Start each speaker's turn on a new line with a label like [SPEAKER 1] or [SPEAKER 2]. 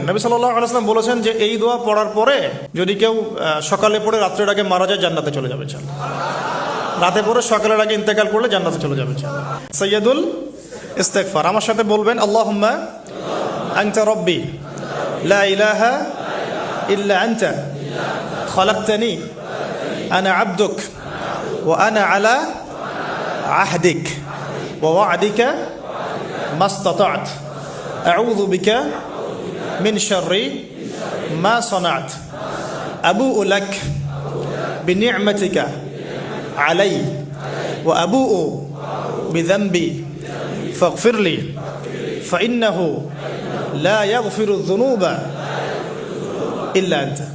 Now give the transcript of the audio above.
[SPEAKER 1] নবী সাল্লাল্লাহু আলাইহি ওয়াসাল্লাম বলেছেন যে এই দোয়া পড়ার পরে যদি কেউ সকালে পড়ে রাত্রের আগে মারা যায় জান্নাতে চলে যাবে। রাতে পড়ে সকালের আগে ইন্তেকাল করলে জান্নাতে চলে যাবে। সাইয়্যিদুল ইস্তিগফার। আমার সাথে বলবেন, আল্লাহুম্মা আনতা রাব্বি লা ইলাহা ইল্লা আনতা খালাকতানি আনা আবদুক ওয়া আনা আলা আহদিক ওয়া ওয়া'দিকা মাস্তাতা'ত আউযু বিকা মিন শাররি মা সানা'ত আবু'ু লাক বিনি'মাতিকা আলাই ওয়া আবু'ু বিযানবি ফাগফির লি ফাইন্নাহু লা ইয়াগফিরু যুনুবা ইল্লা আনতা।